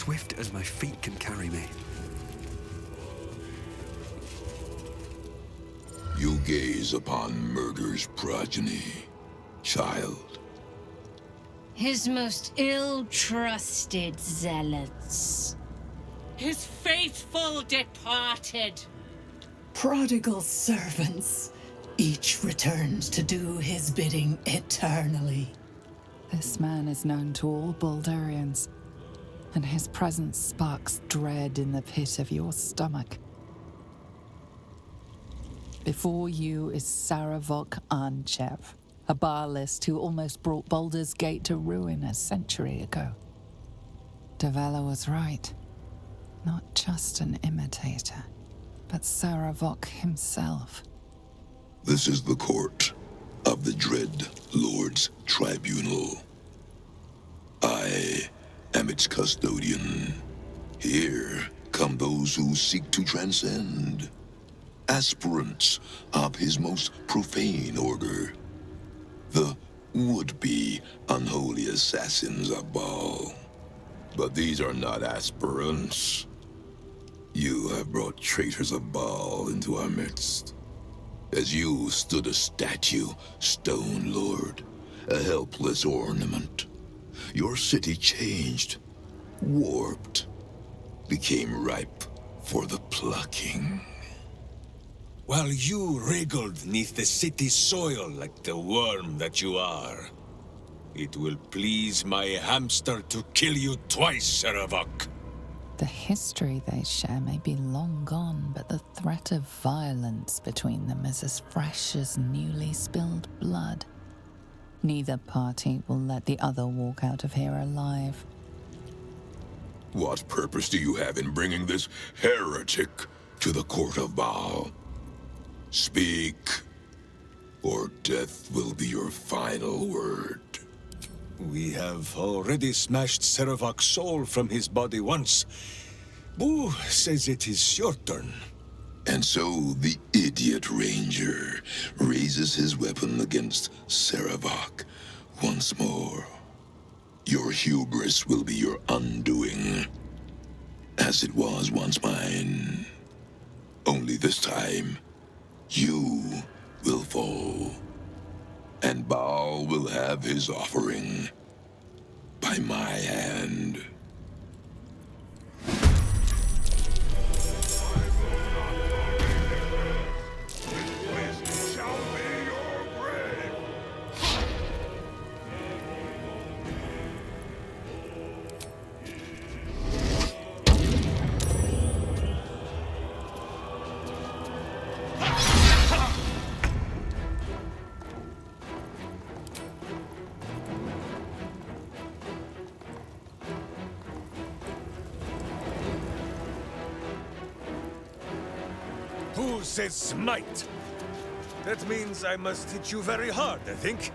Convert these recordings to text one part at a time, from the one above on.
swift as my feet can carry me. You gaze upon murder's progeny, child. His most ill-trusted zealots. His faithful departed. Prodigal servants, each returns to do his bidding eternally. This man is known to all Baldurians, and his presence sparks dread in the pit of your stomach. Before you is Sarevok Arnchev, a Bhaalist who almost brought Baldur's Gate to ruin a century ago. Davella was right. Not just an imitator, but Sarevok himself. This is the court of the Dread Lord's Tribunal. I am its custodian. Here come those who seek to transcend, aspirants of his most profane order, the would-be unholy assassins of Bhaal. But these are not aspirants. You have brought traitors of Bhaal into our midst. As you stood a statue, Stone Lord, a helpless ornament, your city changed, warped, became ripe for the plucking. While you wriggled neath the city's soil like the worm that you are, it will please my hamster to kill you twice, Sarevok. The history they share may be long gone, but the threat of violence between them is as fresh as newly spilled blood. Neither party will let the other walk out of here alive. What purpose do you have in bringing this heretic to the court of Bhaal? Speak, or death will be your final word. We have already smashed Sarevok's soul from his body once. Boo says it is your turn. And so the idiot ranger raises his weapon against Sarevok once more. Your hubris will be your undoing, as it was once mine. Only this time, you will fall, and Bhaal will have his offering by my hand. Who says smite? That means I must hit you very hard, I think.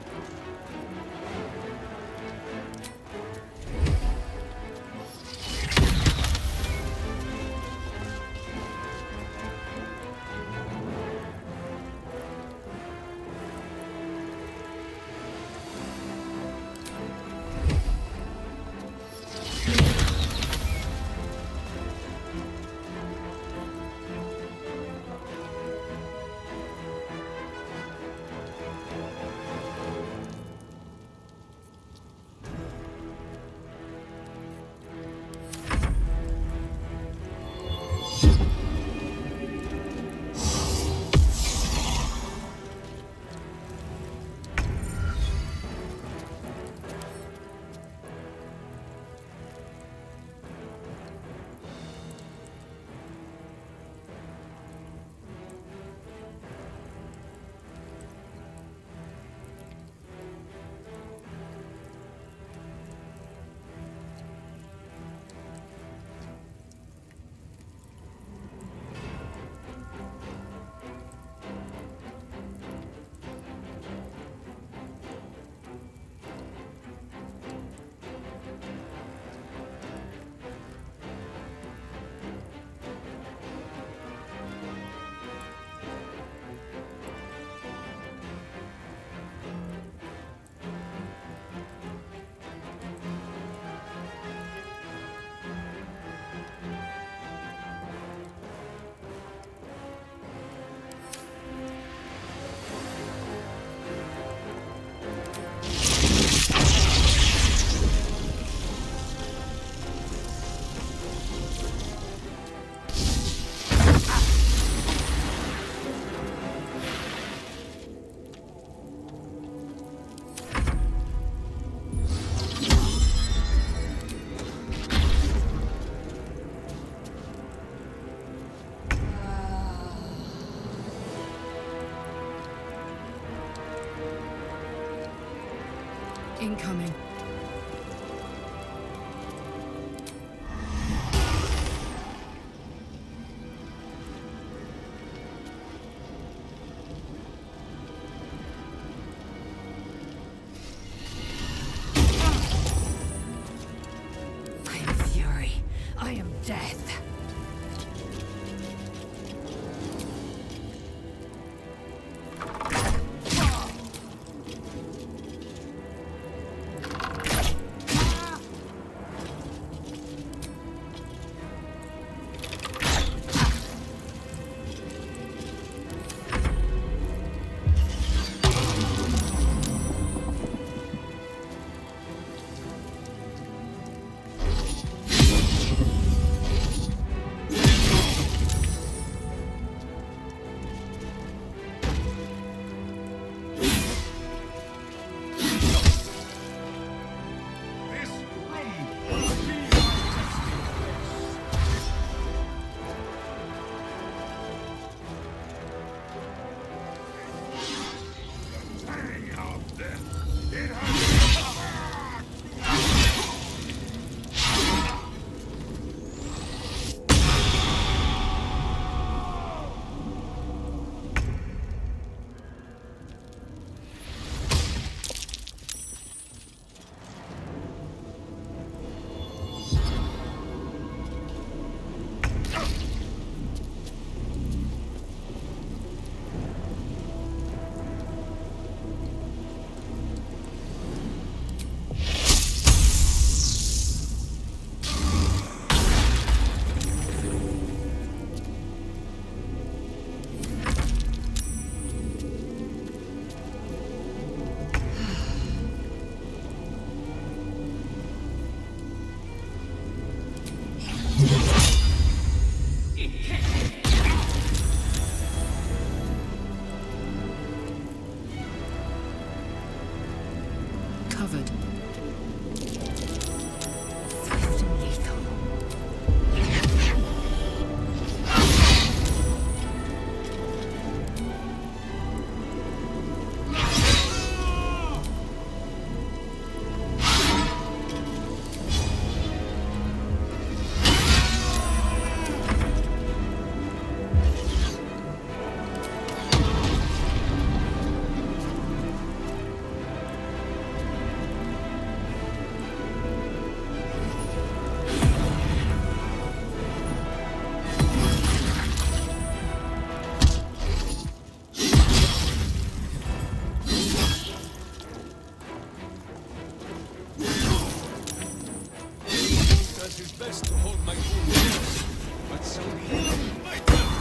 Incoming. I am fury. I am death. Covered. Swift and lethal. Does his best to hold my wounds, but so he might help.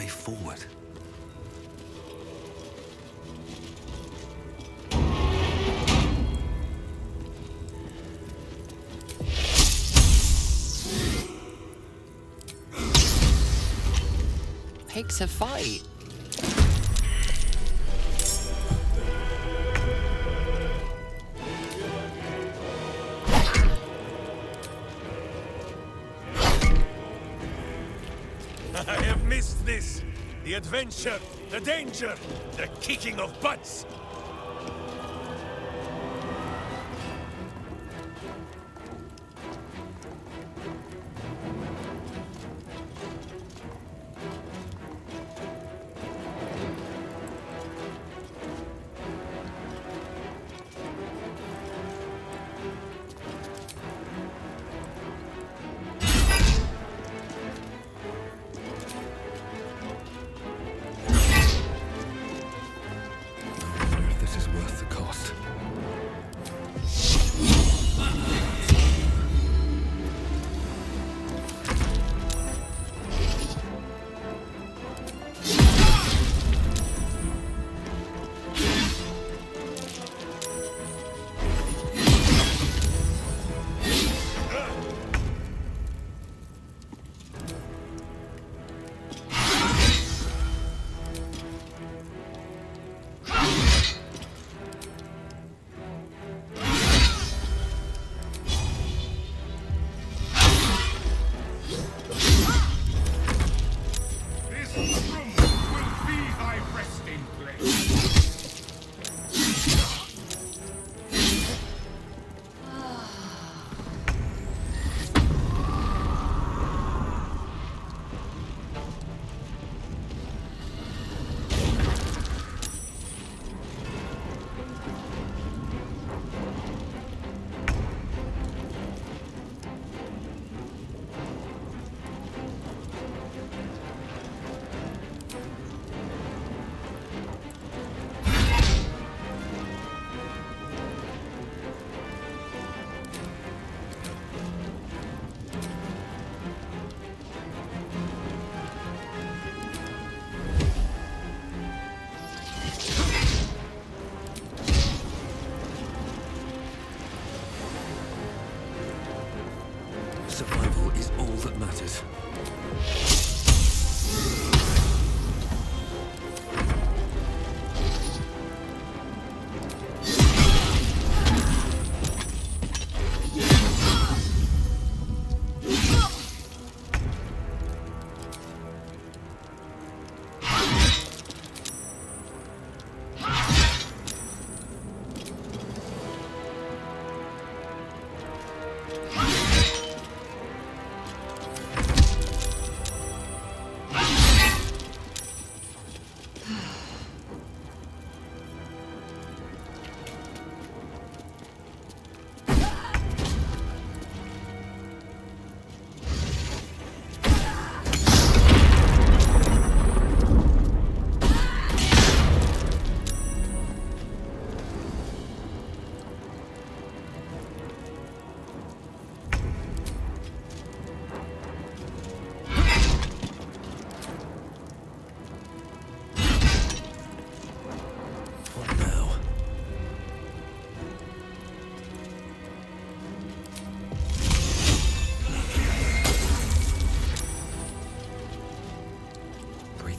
way forward. Pigs a fight. I have missed this. The adventure, the danger, the kicking of butts. This is worth the cost. Survival is all that matters.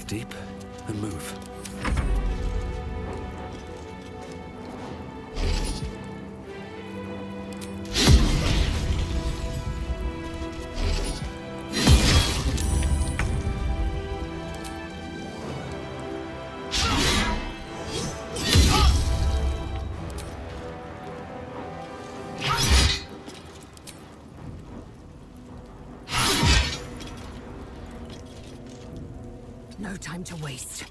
Deep and move. No time to waste.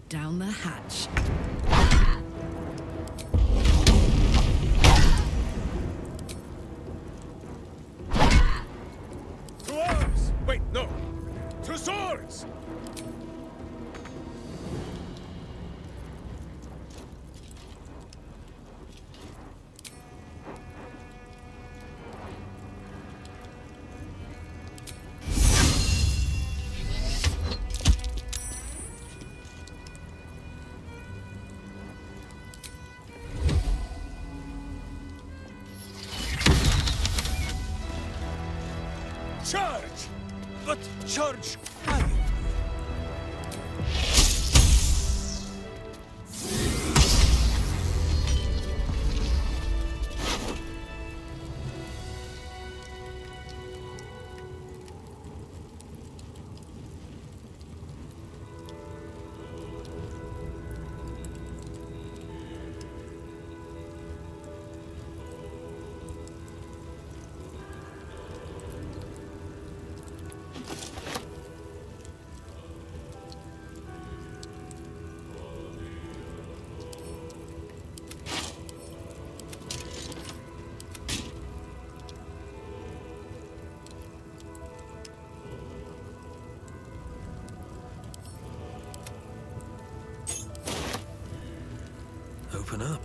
Down the hatch. To arms! Wait, no. To swords! Charge! But charge quietly. Open up.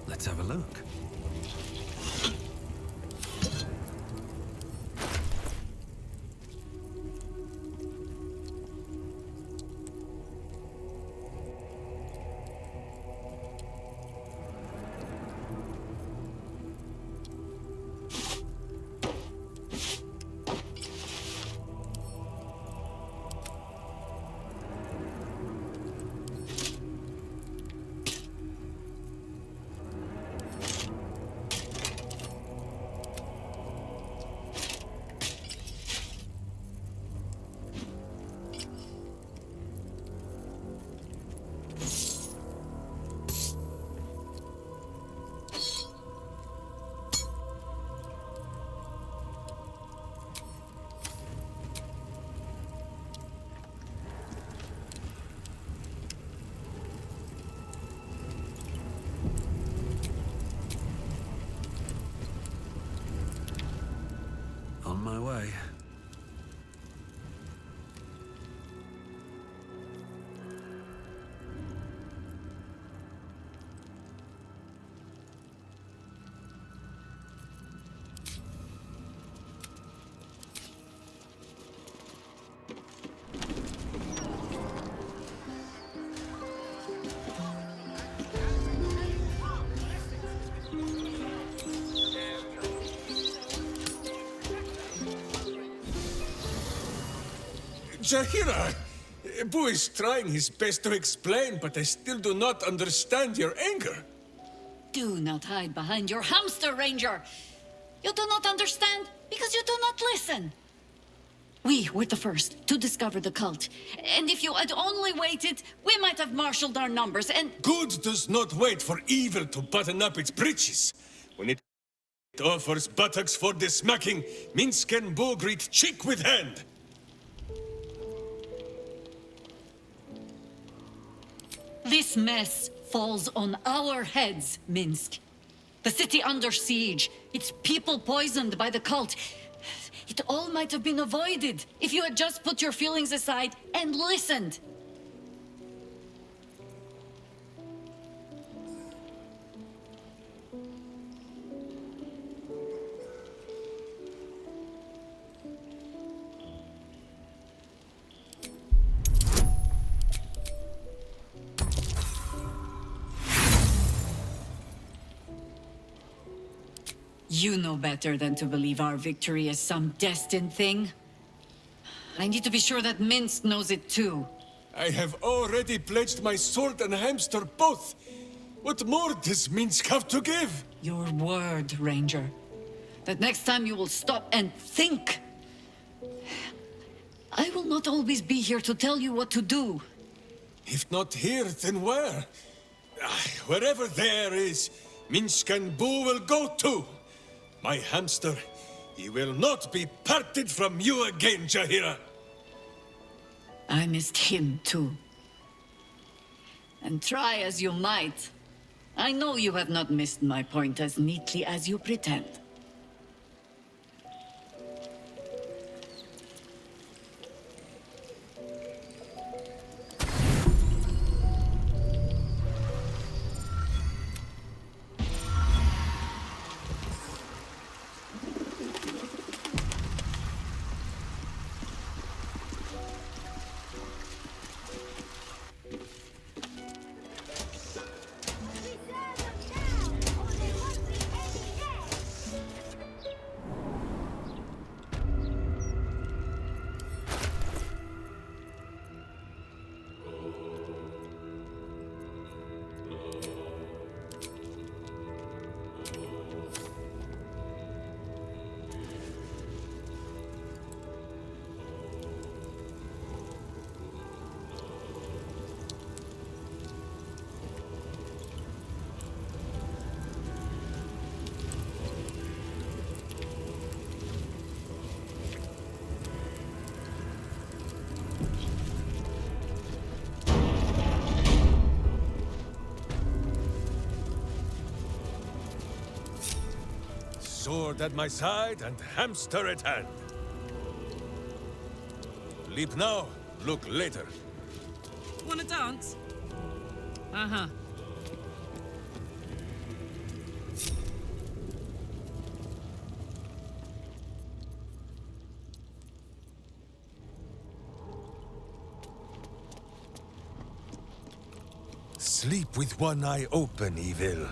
Let's have a look. On my way. Jaheira! Boo is trying his best to explain, but I still do not understand your anger. Do not hide behind your hamster, Ranger. You do not understand because you do not listen. We were the first to discover the cult. And if you had only waited, we might have marshaled our numbers and... Good does not wait for evil to button up its breeches. When it offers buttocks for the smacking, Minsc and Boo greet cheek with hand. This mess falls on our heads, Minsc. The city under siege, its people poisoned by the cult. It all might have been avoided if you had just put your feelings aside and listened. You know better than to believe our victory is some destined thing. I need to be sure that Minsc knows it too. I have already pledged my sword and hamster both. What more does Minsc have to give? Your word, Ranger. That next time you will stop and think. I will not always be here to tell you what to do. If not here, then where? Wherever there is, Minsc and Boo will go too. My hamster, he will not be parted from you again, Jaheira. I missed him too. And try as you might, I know you have not missed my point as neatly as you pretend. Sword at my side and hamster at hand. Leap now, look later. Wanna dance? Uh-huh. Sleep with one eye open, evil.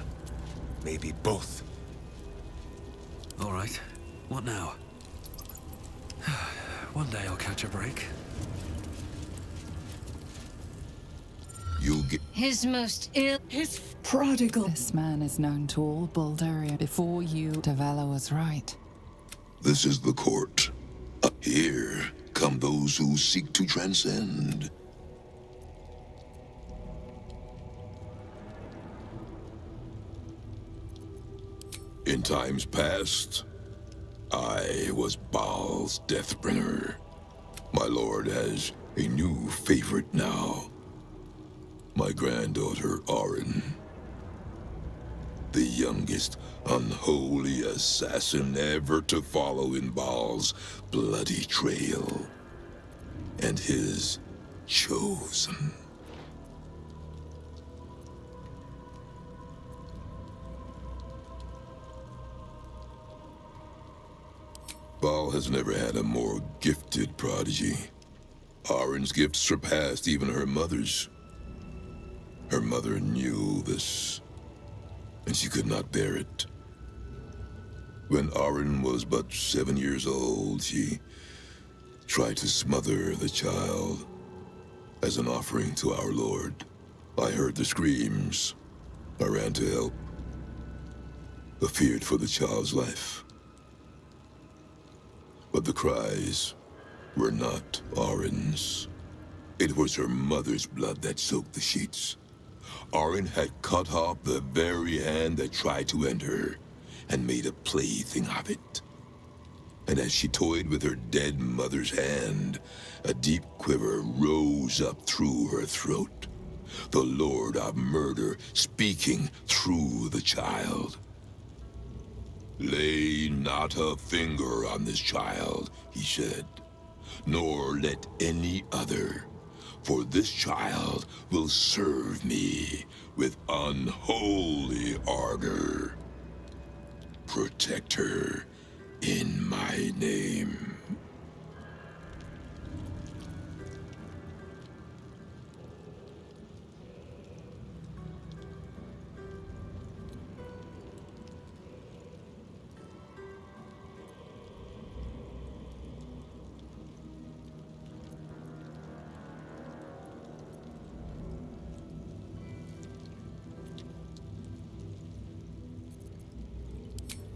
Maybe both. All right. What now? One day I'll catch a break. You get... His most ill... His Prodigal. This man is known to all Balduria. Before you, Davella was right. This is the court. Here come those who seek to transcend. In times past, I was Bhaal's Deathbringer. My lord has a new favorite now. My granddaughter, Arin. The youngest unholy assassin ever to follow in Bhaal's bloody trail. And his chosen. Bhaal has never had a more gifted prodigy. Arin's gift surpassed even her mother's. Her mother knew this, and she could not bear it. When Arin was but 7 years old, she tried to smother the child as an offering to our Lord. I heard the screams. I ran to help, but feared for the child's life. But the cries were not Arin's. It was her mother's blood that soaked the sheets. Arin had cut off the very hand that tried to end her, and made a plaything of it. And as she toyed with her dead mother's hand, a deep quiver rose up through her throat. The Lord of Murder speaking through the child. "Lay not a finger on this child," he said, "nor let any other, for this child will serve me with unholy ardor. Protect her in my name."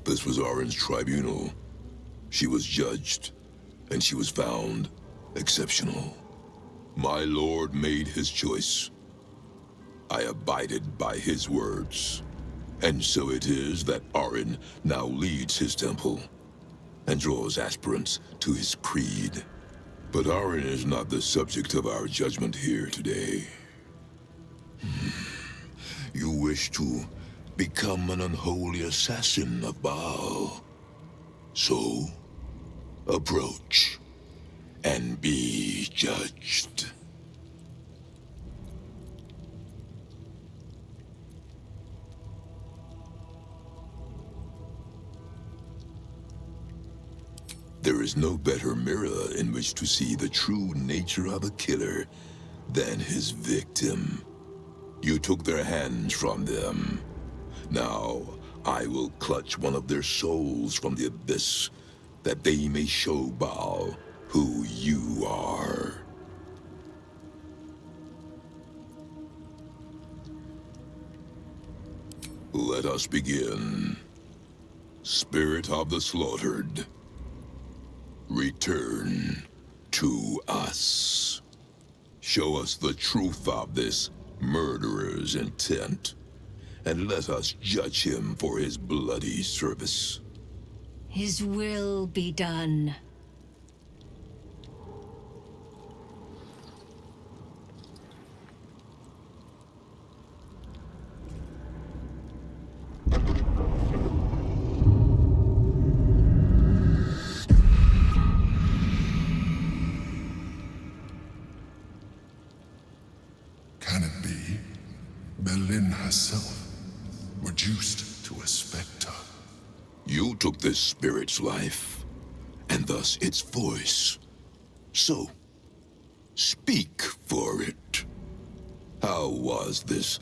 This was Arin's tribunal. She was judged, and she was found exceptional. My lord made his choice. I abided by his words. And so it is that Arin now leads his temple, and draws aspirants to his creed. But Arin is not the subject of our judgment here today. You wish to become an unholy assassin of Bhaal. So, approach and be judged. There is no better mirror in which to see the true nature of a killer than his victim. You took their hands from them. Now, I will clutch one of their souls from the abyss, that they may show Bhaal who you are. Let us begin. Spirit of the slaughtered, return to us. Show us the truth of this murderer's intent, and let us judge him for his bloody service. His will be done. Can it be Berlin herself, reduced to a spectre? You took this spirit's life, and thus its voice. So, speak for it. How was this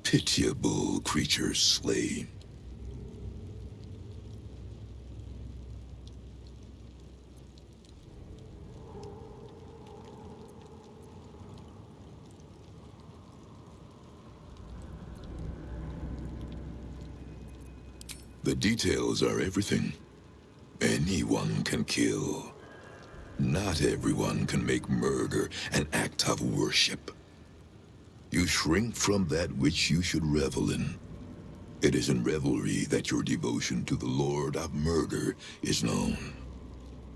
pitiable creature slain? The details are everything. Anyone can kill. Not everyone can make murder an act of worship. You shrink from that which you should revel in. It is in revelry that your devotion to the Lord of Murder is known.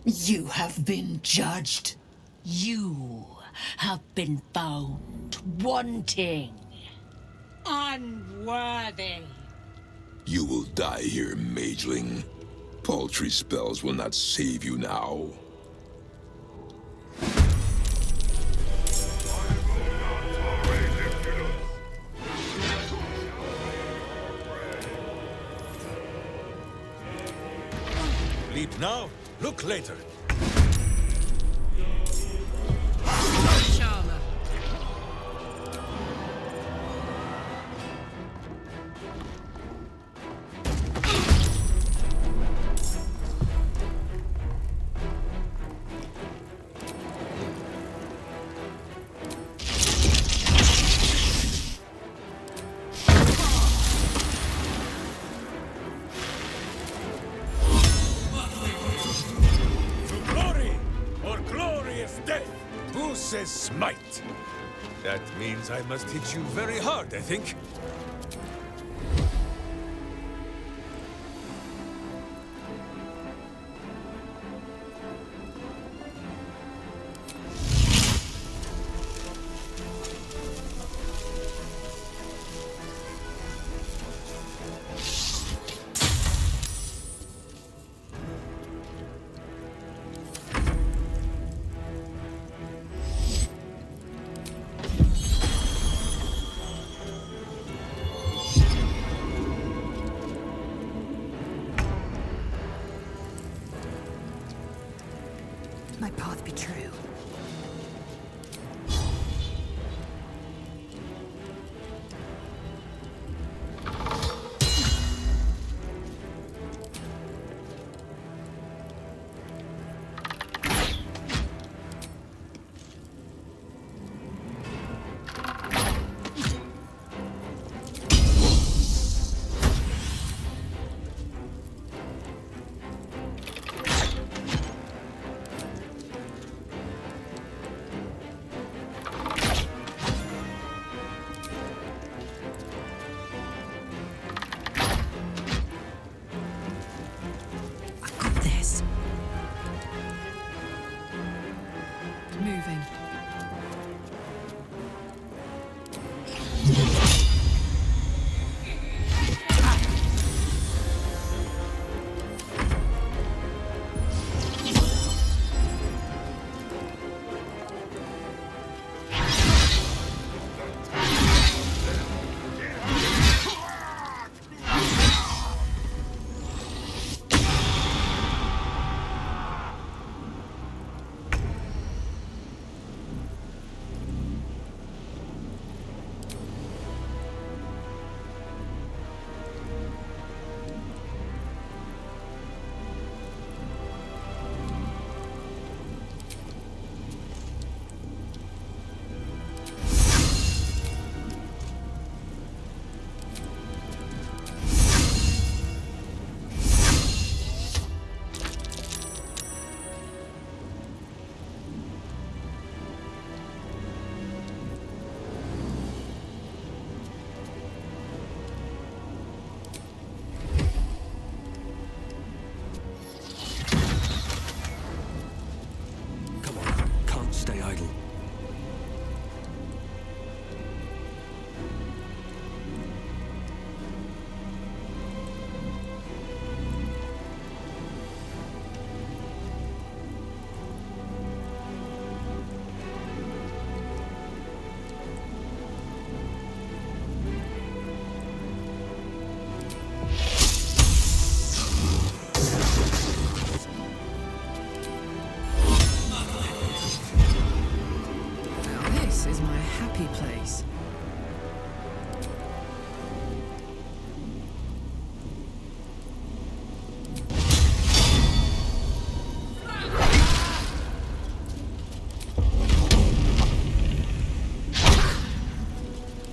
You have been judged. You have been found wanting. Unworthy. You will die here, mageling. Paltry spells will not save you now. Leap now, look later. Charmer. Says smite. That means I must hit you very hard, I think. house is my happy place.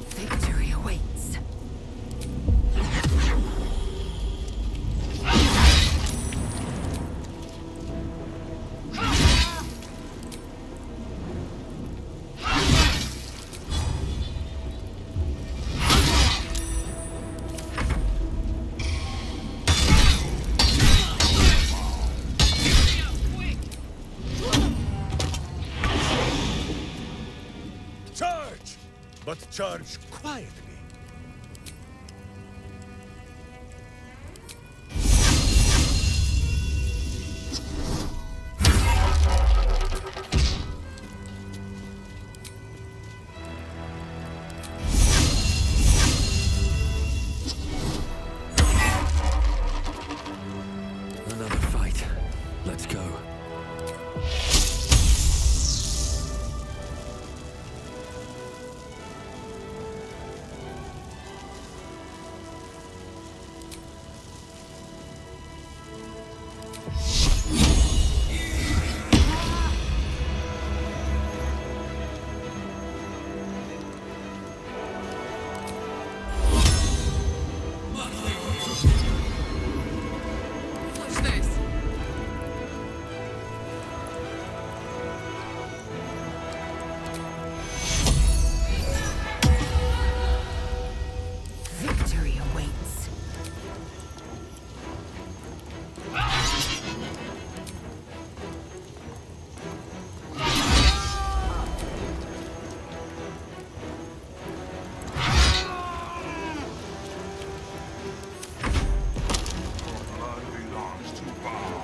Victory awaits. Charge! But charge quietly. Another fight. Let's go. Watch this. Victory awaits. Blood belongs to Bhaal.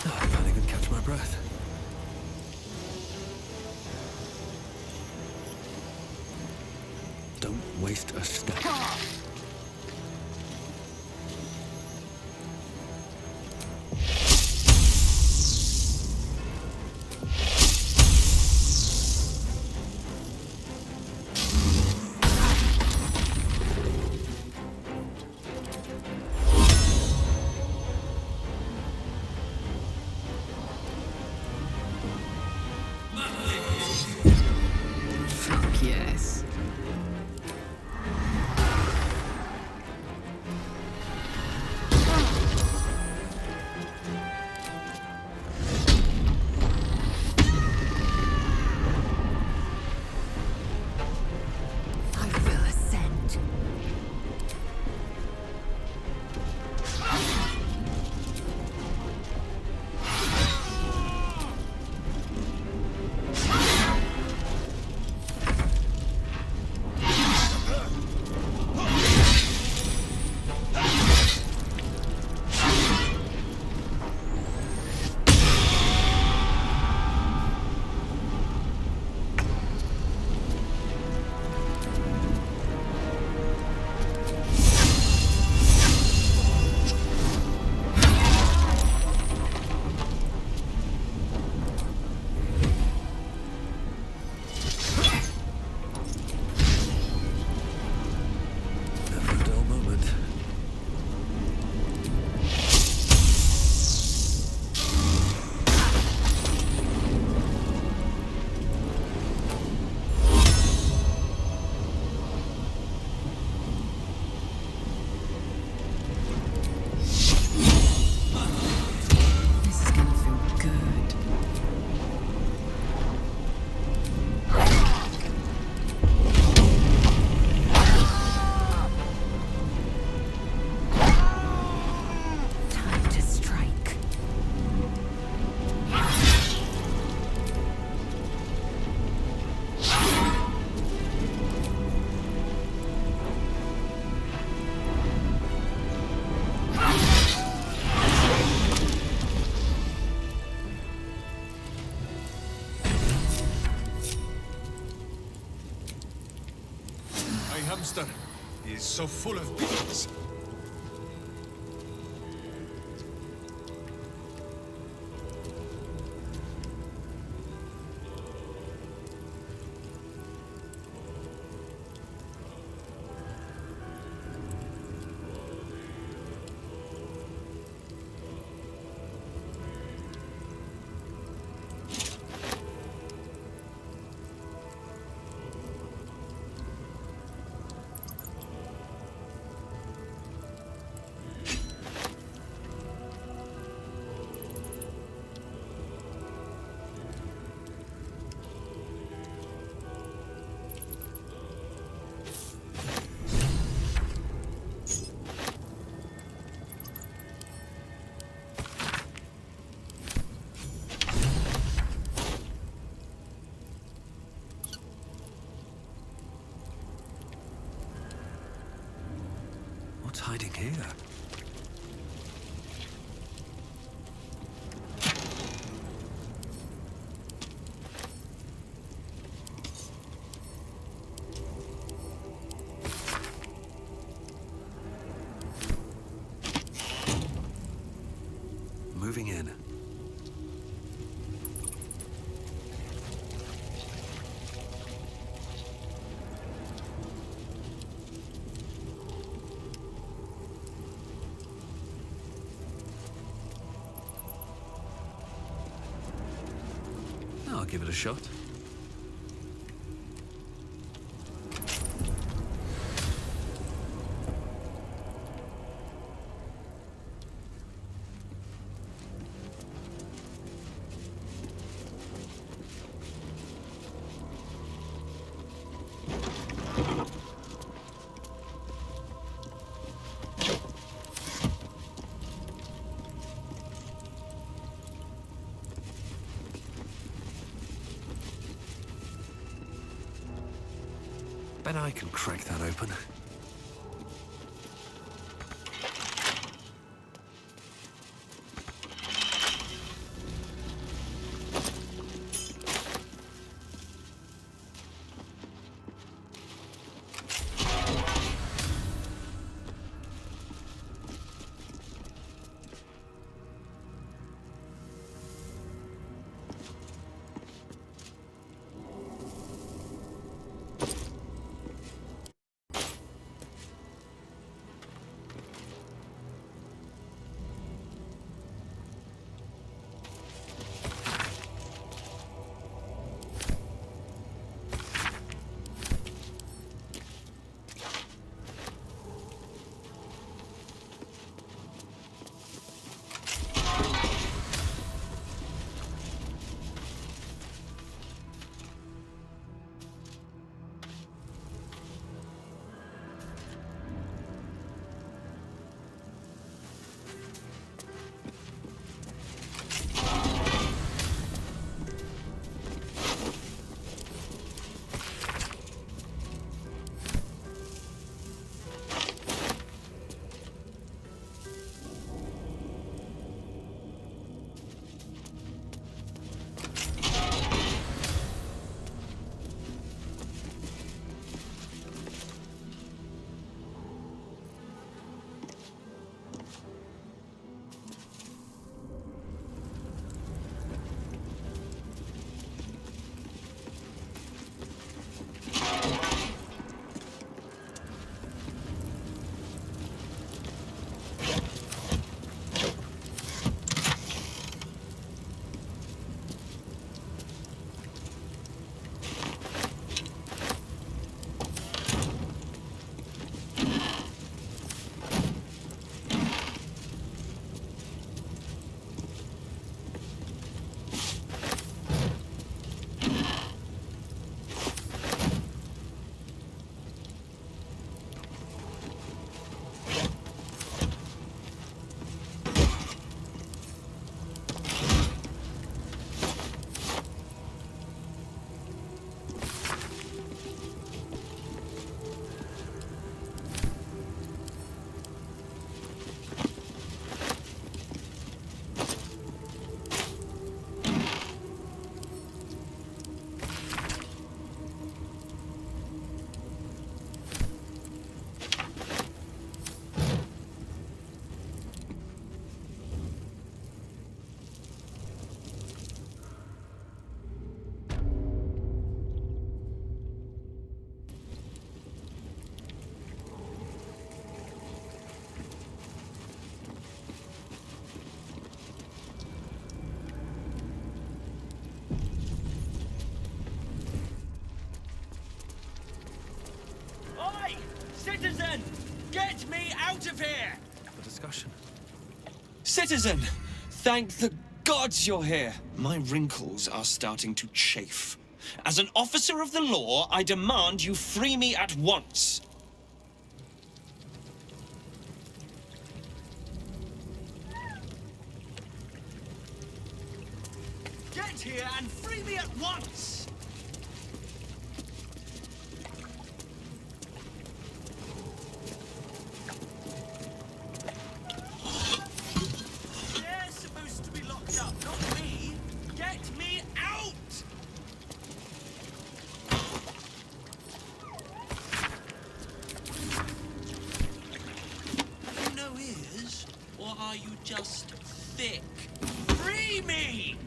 Oh, I can't even catch my breath. Don't waste a step. Fuck yes. hamster is so full of beans. What's hiding here? Moving in. I'll give it a shot. Bet I can crack that open. Citizen! Thank the gods you're here. My wrinkles are starting to chafe. As an officer of the law, I demand you free me at once. Get here and free me at once! They're supposed to be locked up, not me. Get me out! Have you no ears? Or are you just thick? Free me!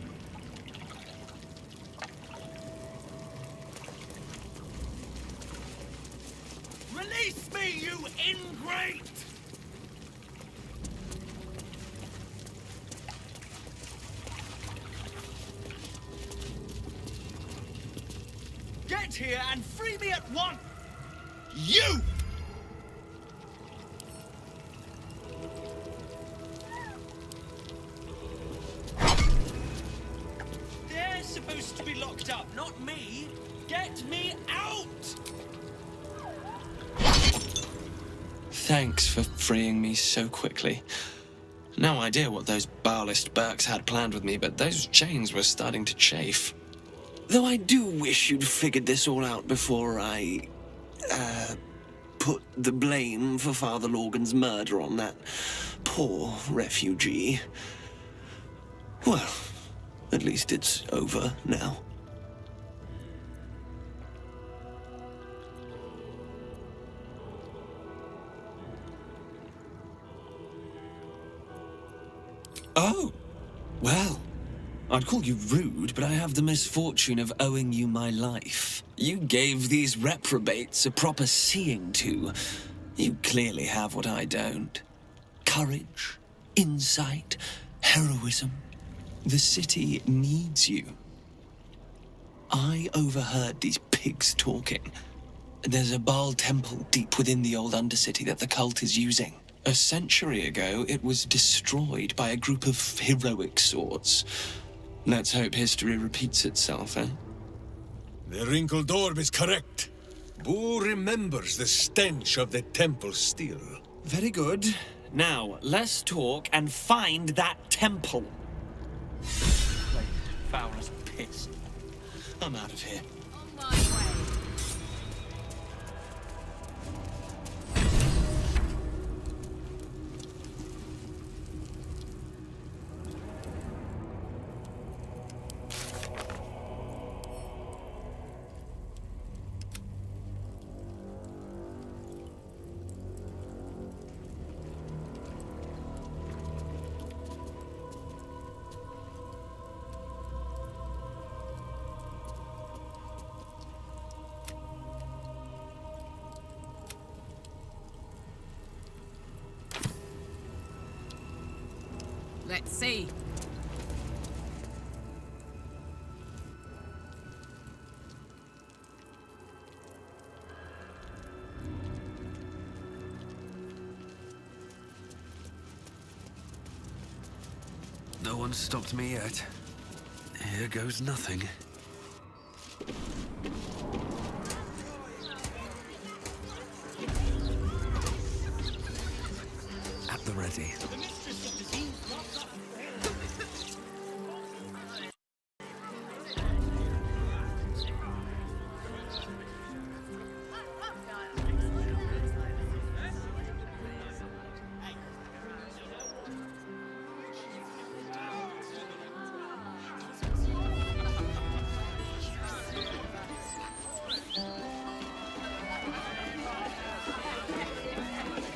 Release me, you ingrate! Get here and free me at once! You! They're supposed to be locked up, not me! Get me out! Thanks for freeing me so quickly. No idea what those Bhaalist Burks had planned with me, but those chains were starting to chafe. Though I do wish you'd figured this all out before I, put the blame for Father Lorgan's murder on that poor refugee. Well, at least it's over now. Oh, well, I'd call you rude, but I have the misfortune of owing you my life. You gave these reprobates a proper seeing to. You clearly have what I don't. Courage, insight, heroism. The city needs you. I overheard these pigs talking. There's a Bhaal temple deep within the old Undercity that the cult is using. A century ago, it was destroyed by a group of heroic sorts. Let's hope history repeats itself, eh? The wrinkled orb is correct. Boo remembers the stench of the temple still. Very good. Now, let's talk and find that temple. Foul as piss. I'm out of here. On my way. Let's see. No one's stopped me yet. Here goes nothing. At the ready.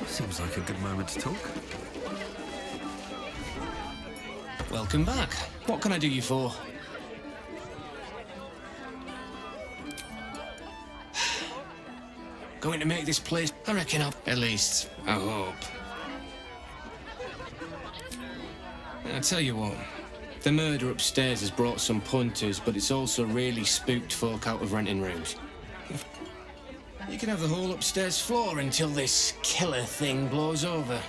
Seems like a good moment to talk. Welcome back. What can I do you for? Going to make this place, I reckon up. At least, I hope. I'll tell you what. The murder upstairs has brought some punters, but it's also really spooked folk out of renting rooms. You can have the whole upstairs floor until this killer thing blows over.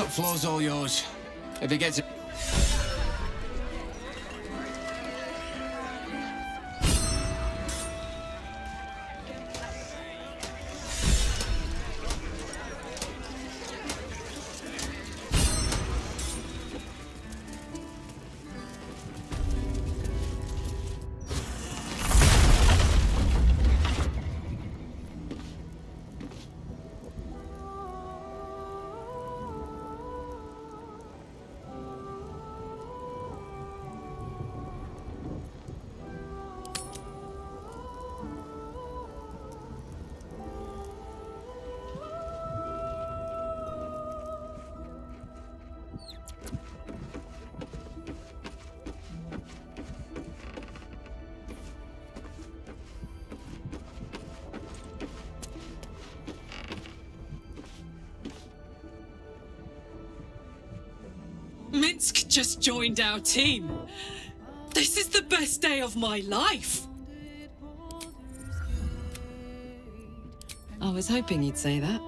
Top floor's all yours. If it gets... Minsc just joined our team. This is the best day of my life. I was hoping you'd say that.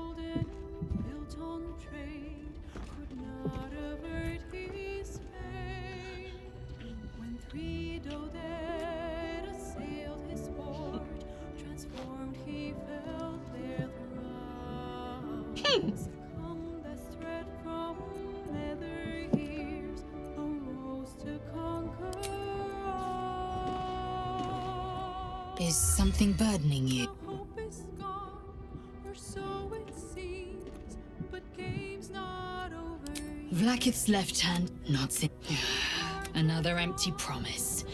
Is something burdening you? Vlaakith's left hand, not sin. Another empty promise.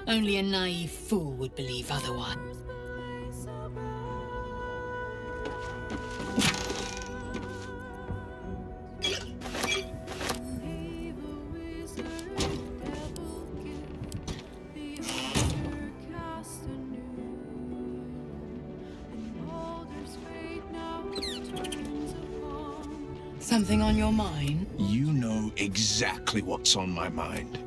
Only a naive fool would believe otherwise. Something on your mind? You know exactly what's on my mind.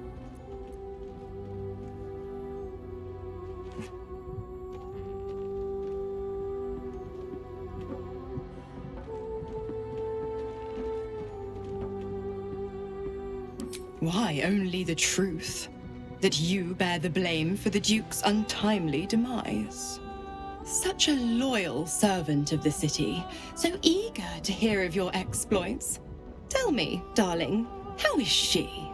Why, only the truth. That you bear the blame for the Duke's untimely demise. Such a loyal servant of the city, so eager to hear of your exploits. Tell me, darling, how is she?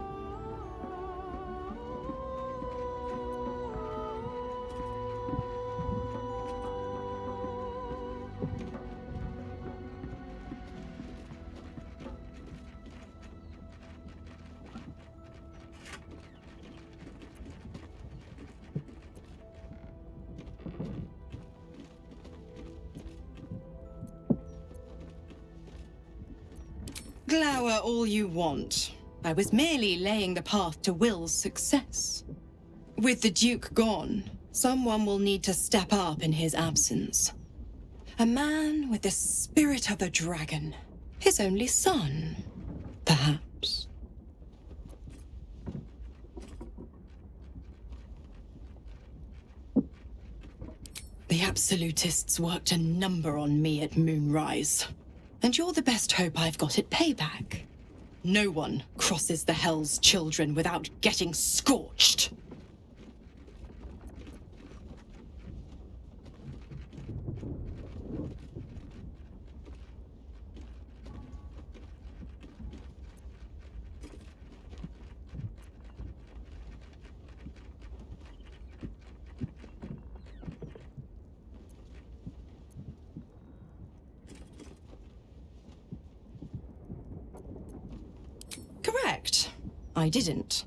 Glower all you want. I was merely laying the path to Will's success. With the Duke gone, someone will need to step up in his absence. A man with the spirit of a dragon. His only son, perhaps. The Absolutists worked a number on me at Moonrise. And you're the best hope I've got at payback. No one crosses the Hell's Children without getting scorched. Correct. I didn't.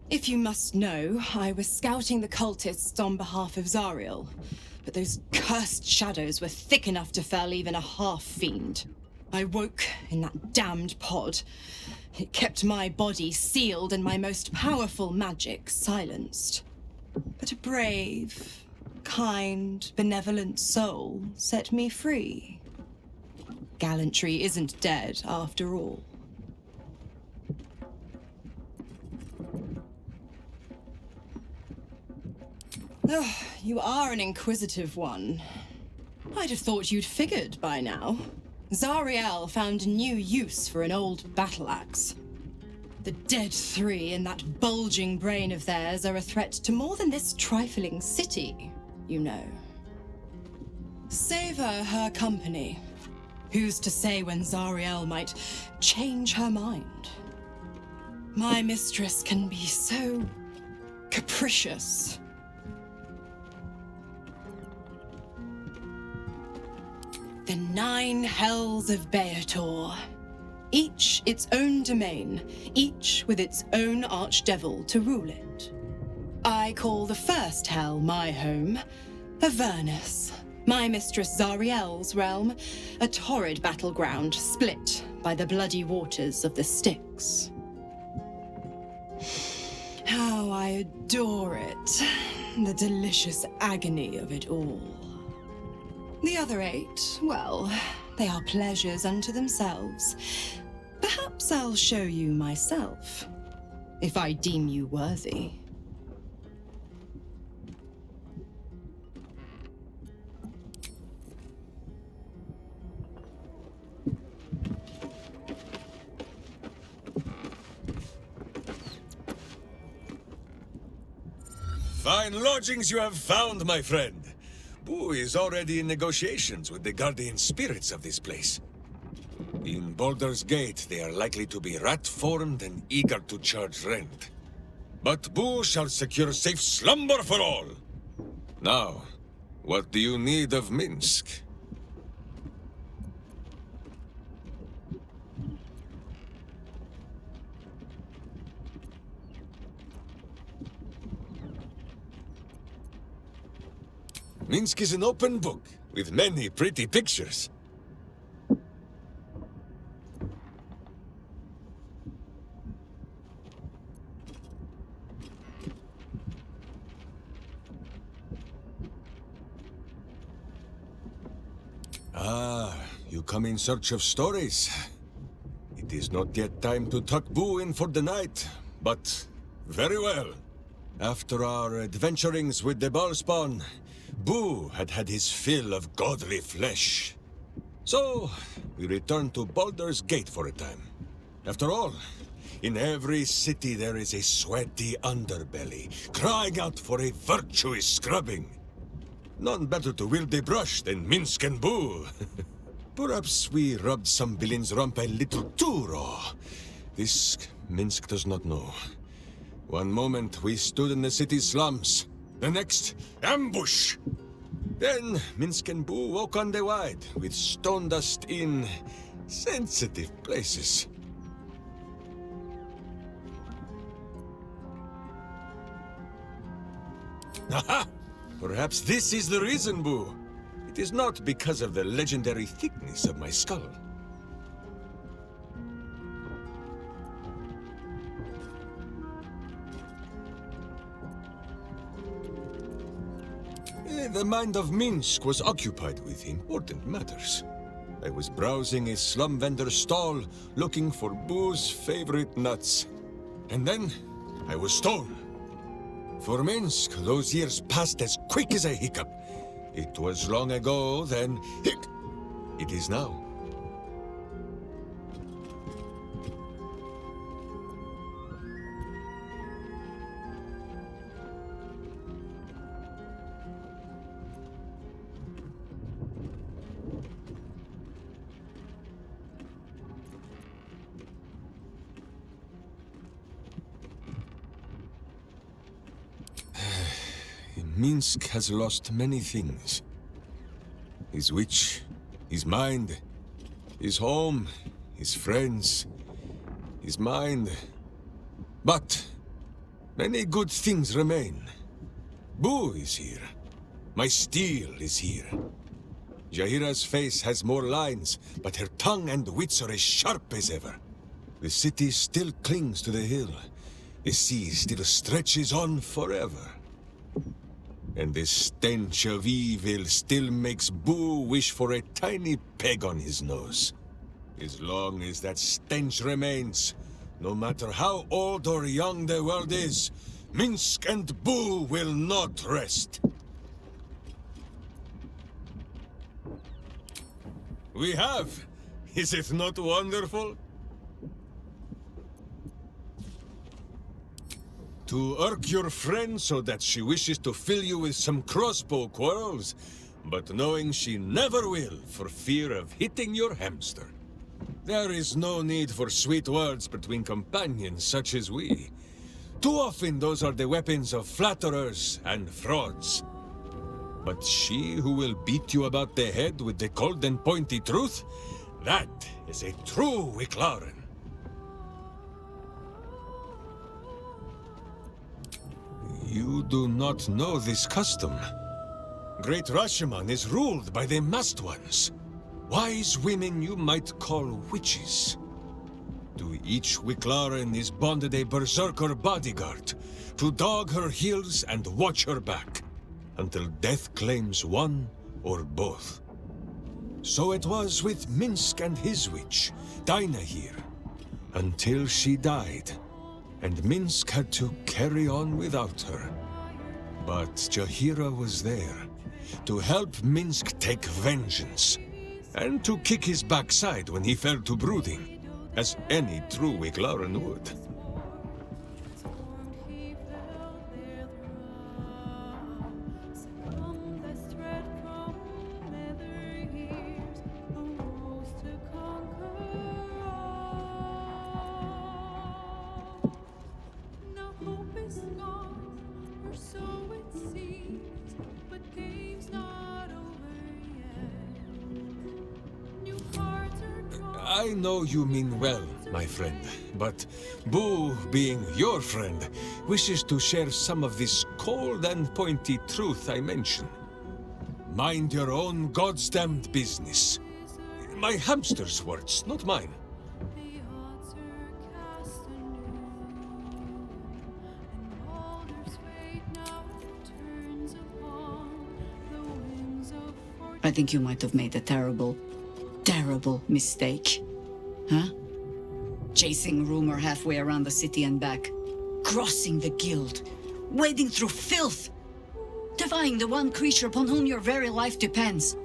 If you must know, I was scouting the cultists on behalf of Zariel, but those cursed shadows were thick enough to fell even a half-fiend. I woke in that damned pod. It kept my body sealed and my most powerful magic silenced. But a brave, kind, benevolent soul set me free. Gallantry isn't dead, after all. Oh, you are an inquisitive one. I'd have thought you'd figured by now. Zariel found a new use for an old battle axe. The dead three in that bulging brain of theirs are a threat to more than this trifling city, you know. Savor her company. Who's to say when Zariel might change her mind? My mistress can be so capricious. The 9 hells of Beator. Each its own domain, each with its own archdevil to rule it. I call the first hell my home, Avernus, my mistress Zariel's realm, a torrid battleground split by the bloody waters of the Styx. How I adore it, the delicious agony of it all. The other 8, well, they are pleasures unto themselves. Perhaps I'll show you myself, if I deem you worthy. Fine lodgings you have found, my friend. Boo is already in negotiations with the guardian spirits of this place. In Baldur's Gate, they are likely to be rat-formed and eager to charge rent. But Boo shall secure safe slumber for all. Now, what do you need of Minsc? Minsc is an open book, with many pretty pictures. Ah, you come in search of stories. It is not yet time to tuck Boo in for the night, but very well. After our adventurings with the Bhaalspawn, Boo had had his fill of godly flesh. So, we returned to Baldur's Gate for a time. After all, in every city there is a sweaty underbelly, crying out for a virtuous scrubbing. None better to wield the brush than Minsc and Boo. Perhaps we rubbed some villain's rump a little too raw. This Minsc does not know. One moment we stood in the city's slums. The next, ambush! Then Minsc and Boo walk on the wide, with stone dust in sensitive places. Aha! Perhaps this is the reason, Boo. It is not because of the legendary thickness of my skull. The mind of Minsc was occupied with important matters. I was browsing a slum vendor's stall, looking for Boo's favorite nuts. And then, I was stolen. For Minsc, those years passed as quick as a hiccup. It was long ago, then, it is now. Minsc has lost many things. His witch, his mind, his home, his friends, his mind. But many good things remain. Boo is here. My steel is here. Jaheira's face has more lines, but her tongue and wits are as sharp as ever. The city still clings to the hill. The sea still stretches on forever. And the stench of evil still makes Boo wish for a tiny peg on his nose. As long as that stench remains, no matter how old or young the world is, Minsc and Boo will not rest. We have, Is it not wonderful? To irk your friend so that she wishes to fill you with some crossbow quarrels, but knowing she never will for fear of hitting your hamster. There is no need for sweet words between companions such as we. Too often those are the weapons of flatterers and frauds. But she who will beat you about the head with the cold and pointy truth, that is a true Wicklaren. You do not know this custom. Great Rashomon is ruled by the masked ones. Wise women you might call witches. To each Wicklaren is bonded a berserker bodyguard, to dog her heels and watch her back, until death claims one or both. So it was with Minsc and his witch, Dinah here, until she died, and Minsc had to carry on without her. But Jaheira was there, to help Minsc take vengeance, and to kick his backside when he fell to brooding, as any true Wicklaren would. I know you mean well, my friend, but Boo, being your friend, wishes to share some of this cold and pointy truth I mention. Mind your own goddamned business. My hamster's words, not mine. I think you might have made a terrible mistake. Huh? Chasing rumor halfway around the city and back. Crossing the guild. Wading through filth. Defying the one creature upon whom your very life depends.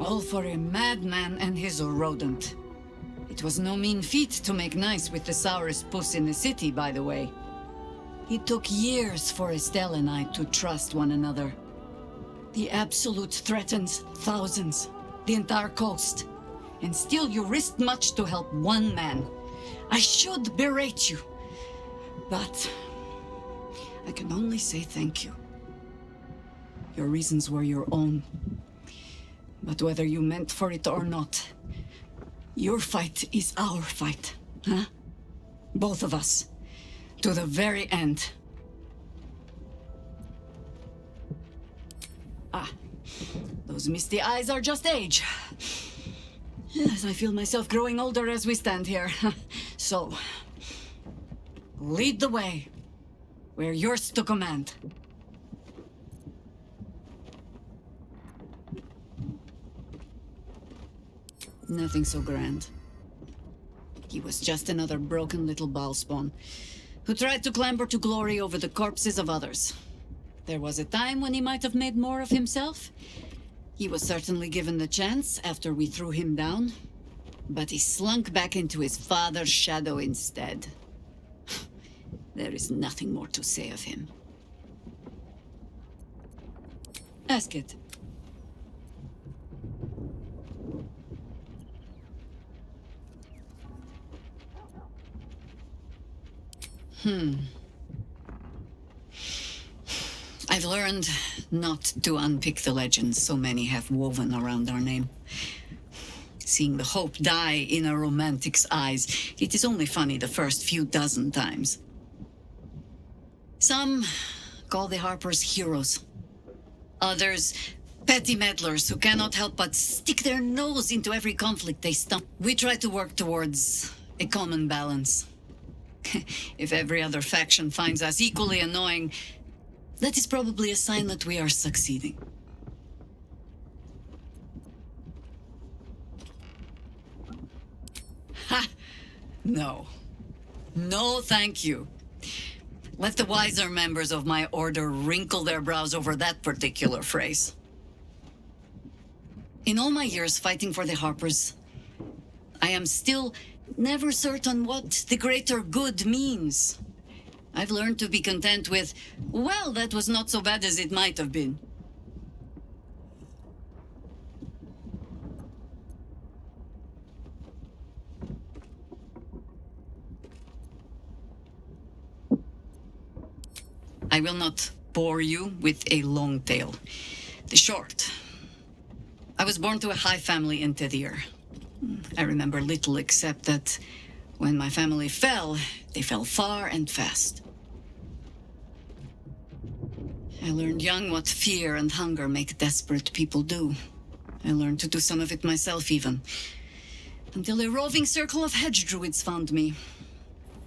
All for a madman and his rodent. It was no mean feat to make nice with the sourest puss in the city, by the way. It took years for Estelle and I to trust one another. The Absolute threatens thousands, the entire coast. And still you risked much to help one man. I should berate you, but I can only say thank you. Your reasons were your own. But whether you meant for it or not, your fight is our fight, huh? Both of us, to the very end. Ah, those misty eyes are just age. Yes, I feel myself growing older as we stand here. So, lead the way. We're yours to command. Nothing so grand. He was just another broken little Bhaal spawn who tried to clamber to glory over the corpses of others. There was a time when he might have made more of himself. He was certainly given the chance after we threw him down, but he slunk back into his father's shadow instead. There is nothing more to say of him. Ask it. I've learned not to unpick the legends so many have woven around our name. Seeing the hope die in a romantic's eyes, it is only funny the first few dozen times. Some call the Harpers heroes. Others, petty meddlers who cannot help but stick their nose into every conflict they stump. We try to work towards a common balance. If every other faction finds us equally annoying, that is probably a sign that we are succeeding. Ha! No. No, thank you. Let the wiser members of my order wrinkle their brows over that particular phrase. In all my years fighting for the Harpers, I am still never certain what the greater good means. I've learned to be content with, well, that was not so bad as it might have been. I will not bore you with a long tale. The short. I was born to a high family in Tedir. I remember little except that when my family fell, they fell far and fast. I learned young what fear and hunger make desperate people do. I learned to do some of it myself even. Until a roving circle of hedge druids found me.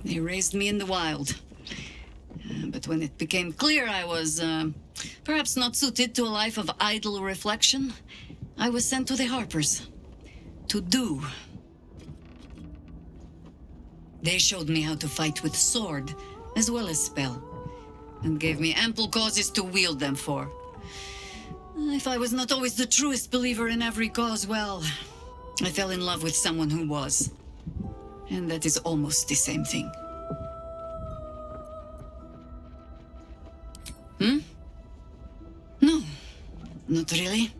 They raised me in the wild. But when it became clear I was, perhaps not suited to a life of idle reflection, I was sent to the Harpers. To do. They showed me how to fight with sword, as well as spell, and gave me ample causes to wield them for. If I was not always the truest believer in every cause, well, I fell in love with someone who was. And that is almost the same thing. No, not really.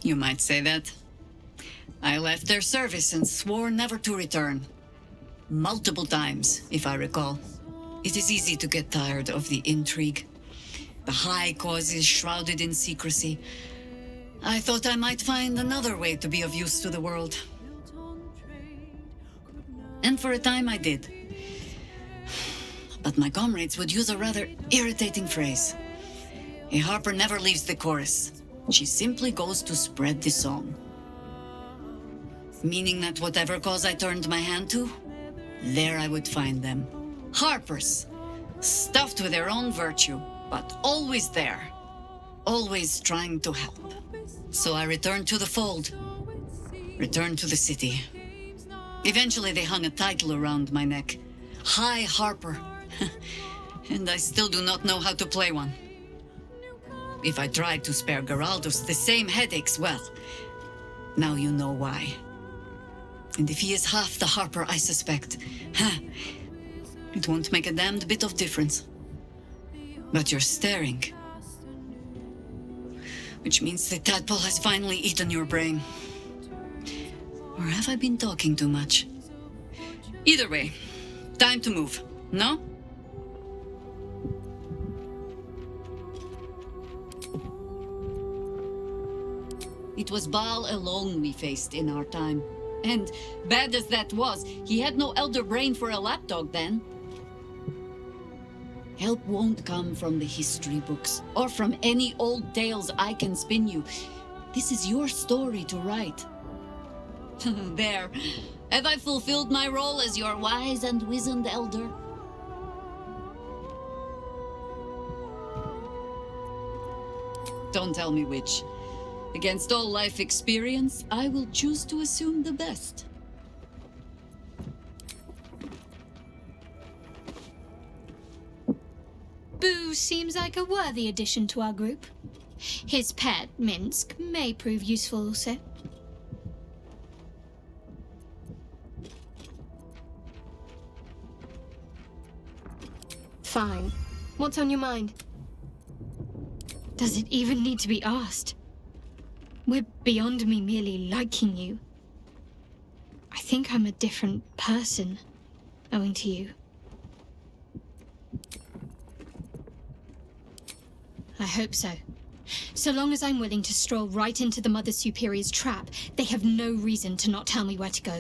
You might say that. I left their service and swore never to return. Multiple times, if I recall. It is easy to get tired of the intrigue. The high causes shrouded in secrecy. I thought I might find another way to be of use to the world. And for a time I did. But my comrades would use a rather irritating phrase. A harper never leaves the chorus. She simply goes to spread the song. Meaning that whatever cause I turned my hand to, there I would find them. Harpers, stuffed with their own virtue, but always there. Always trying to help. So I returned to the fold. Returned to the city. Eventually they hung a title around my neck. High Harper. And I still do not know how to play one. If I tried to spare Geraldus the same headaches, well, now you know why. And if he is half the Harper I suspect, it won't make a damned bit of difference. But you're staring. Which means the tadpole has finally eaten your brain. Or have I been talking too much? Either way, time to move, no? It was Bhaal alone we faced in our time. And bad as that was, he had no elder brain for a lapdog then. Help won't come from the history books, or from any old tales I can spin you. This is your story to write. There. Have I fulfilled my role as your wise and wizened elder? Don't tell me which. Against all life experience, I will choose to assume the best. Boo seems like a worthy addition to our group. His pet, Minsc, may prove useful also. Fine. What's on your mind? Does it even need to be asked? We're beyond me merely liking you. I think I'm a different person, owing to you. I hope so. So long as I'm willing to stroll right into the Mother Superior's trap, they have no reason to not tell me where to go.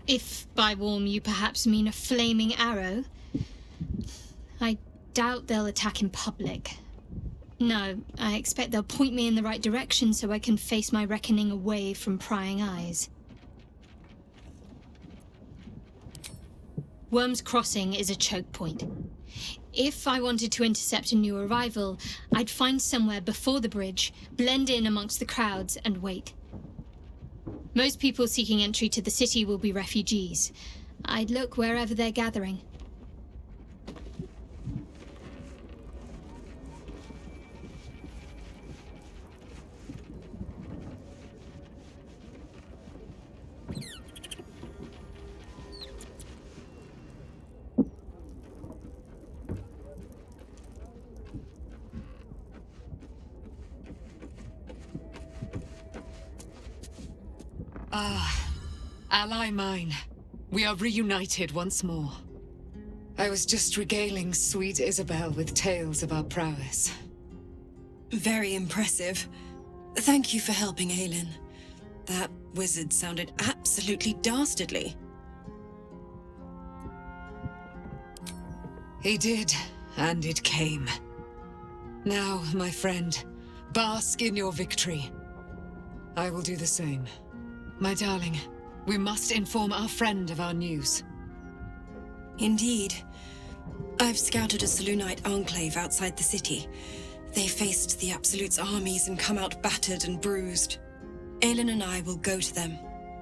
If by warm you perhaps mean a flaming arrow, I doubt they'll attack in public. No, I expect they'll point me in the right direction so I can face my reckoning away from prying eyes. Worm's Crossing is a choke point. If I wanted to intercept a new arrival, I'd find somewhere before the bridge, blend in amongst the crowds, and wait. Most people seeking entry to the city will be refugees. I'd look wherever they're gathering. Ally mine, we are reunited once more. I was just regaling sweet Isabel with tales of our prowess. Very impressive. Thank you for helping Aelin. That wizard sounded absolutely dastardly. He did, and it came. Now, my friend, bask in your victory. I will do the same. My darling, we must inform our friend of our news. Indeed. I've scouted a Selûnite enclave outside the city. They faced the Absolute's armies and come out battered and bruised. Aelin and I will go to them,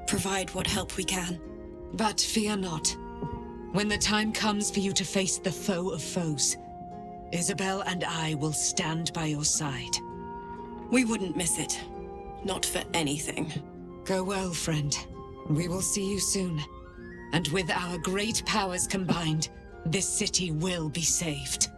provide what help we can. But fear not. When the time comes for you to face the foe of foes, Isabel and I will stand by your side. We wouldn't miss it. Not for anything. Go well, friend. We will see you soon. And with our great powers combined, this city will be saved.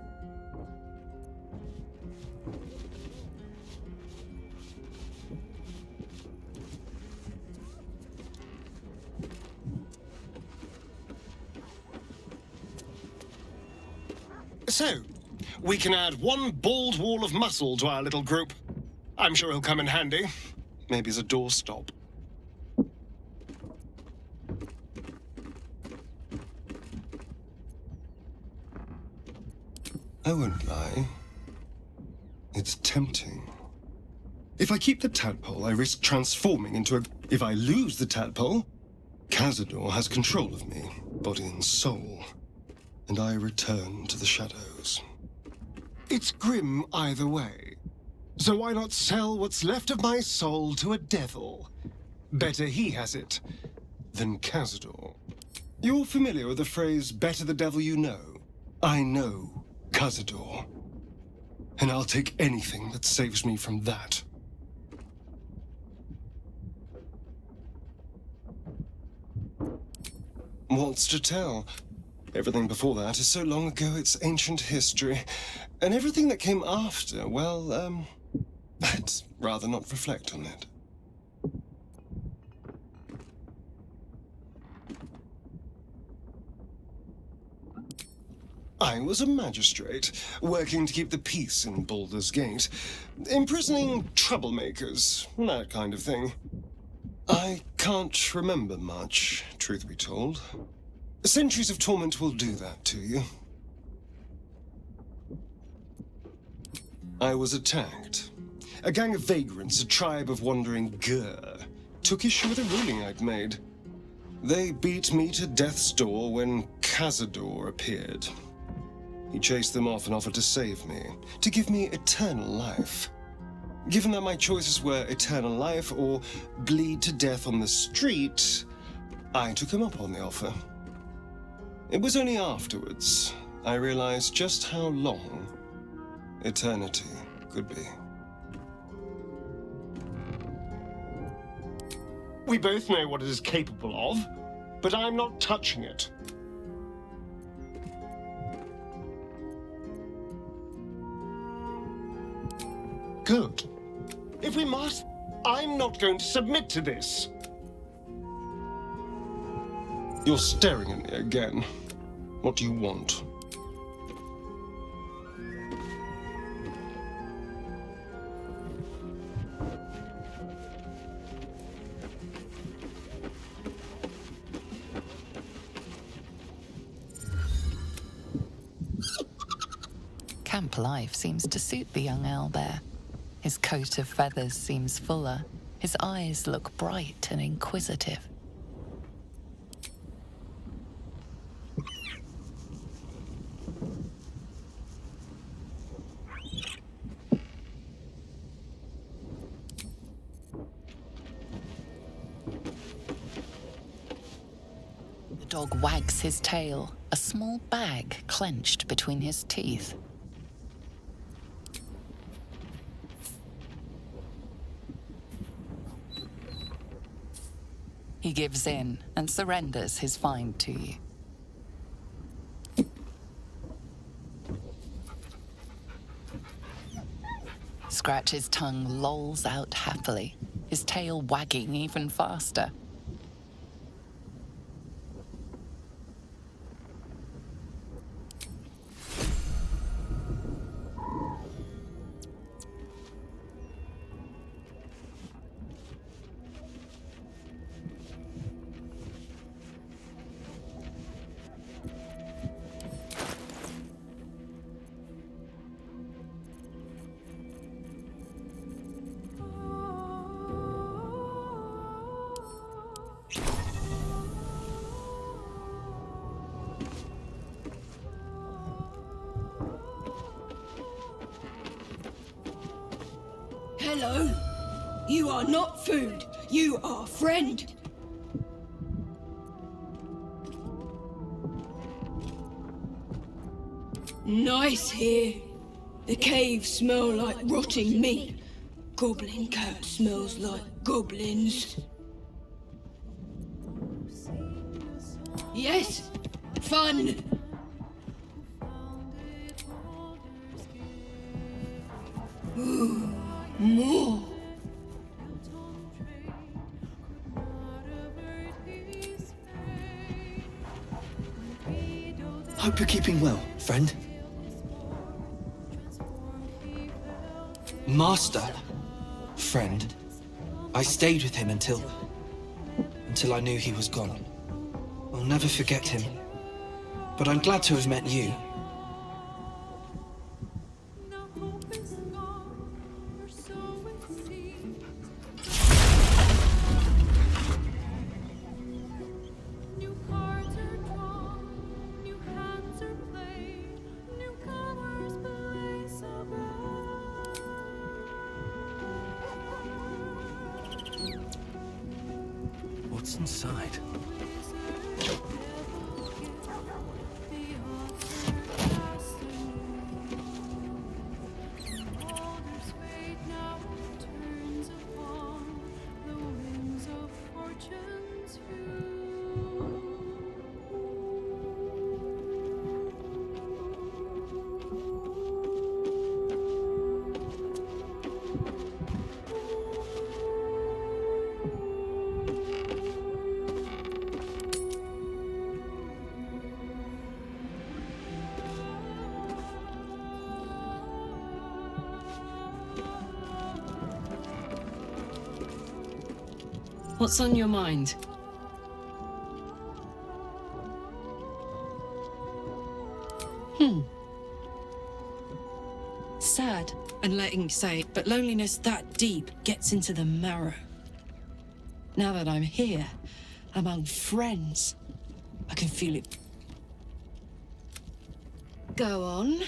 So, we can add one bald wall of muscle to our little group. I'm sure he'll come in handy. Maybe as a doorstop. I won't lie. It's tempting. If I keep the tadpole, I risk transforming into a... If I lose the tadpole, Cazador has control of me, body and soul, and I return to the shadows. It's grim either way. So why not sell what's left of my soul to a devil? Better he has it than Cazador. You're familiar with the phrase, better the devil you know? I know Cazador, and I'll take anything that saves me from that. What's to tell? Everything before that is so long ago it's ancient history. And everything that came after, well, I'd rather not reflect on it. I was a magistrate, working to keep the peace in Baldur's Gate, imprisoning troublemakers, that kind of thing. I can't remember much, truth be told. Centuries of torment will do that to you. I was attacked. A gang of vagrants, a tribe of wandering Gur, took issue with a ruling I'd made. They beat me to death's door when Cazador appeared. He chased them off and offered to save me, to give me eternal life. Given that my choices were eternal life or bleed to death on the street, I took him up on the offer. It was only afterwards I realized just how long eternity could be. We both know what it is capable of, but I'm not touching it. Good. If we must, I'm not going to submit to this. You're staring at me again. What do you want? Camp life seems to suit the young owlbear. His coat of feathers seems fuller. His eyes look bright and inquisitive. dog wags his tail, a small bag clenched between his teeth. He gives in and surrenders his find to you. Scratch's tongue lolls out happily, his tail wagging even faster. Hello. You are not food. You are friend. Nice here. The caves smell like rotting meat. Goblin cat smells like goblins. Yes, fun. Ooh, more. Hope you're keeping well, friend. Master, friend. I stayed with him until I knew he was gone. I'll never forget him. But I'm glad to have met you. What's inside? What's on your mind? Sad and letting say, but loneliness that deep gets into the marrow. Now that I'm here, among friends, I can feel it. Go on.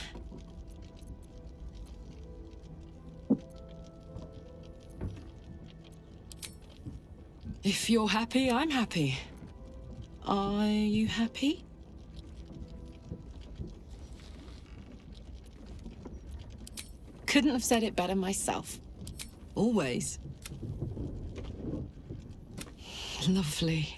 If you're happy, I'm happy. Are you happy? Couldn't have said it better myself. Always. Lovely.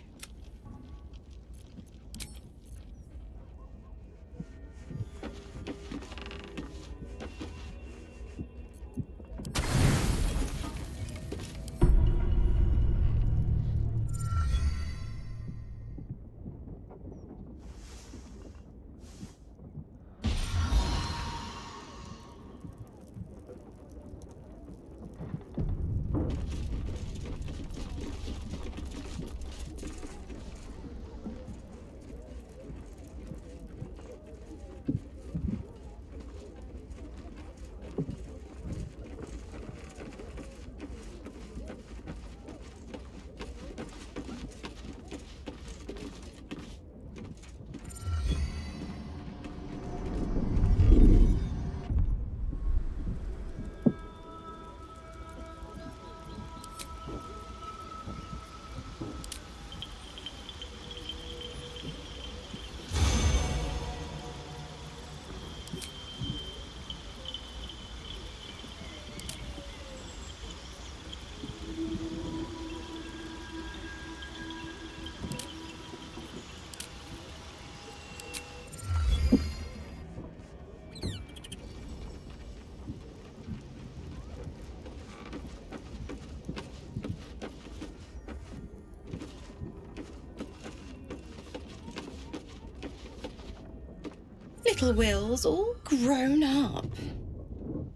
Little Will's all grown up.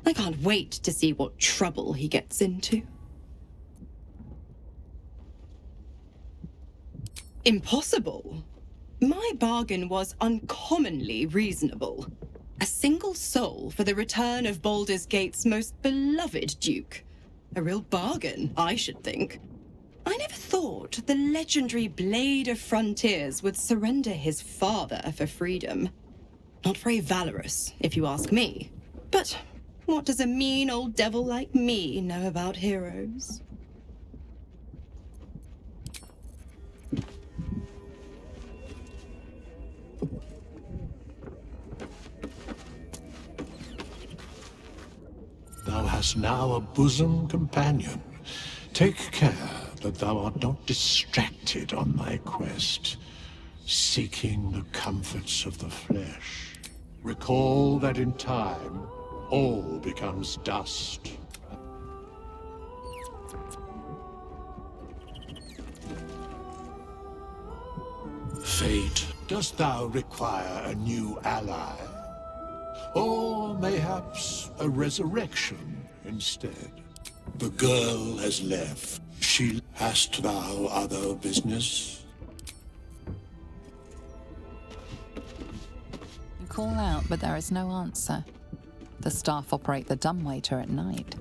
I can't wait to see what trouble he gets into. Impossible. My bargain was uncommonly reasonable. A single soul for the return of Baldur's Gate's most beloved duke. A real bargain, I should think. I never thought the legendary Blade of Frontiers would surrender his father for freedom. Not very valorous, if you ask me. But what does a mean old devil like me know about heroes? Thou hast now a bosom companion. Take care that thou art not distracted on thy quest, seeking the comforts of the flesh. Recall that in time, all becomes dust. Fate, dost thou require a new ally? Or mayhaps a resurrection instead? The girl has left. Hast thou other business? You call out, but there is no answer. The staff operate the dumbwaiter at night.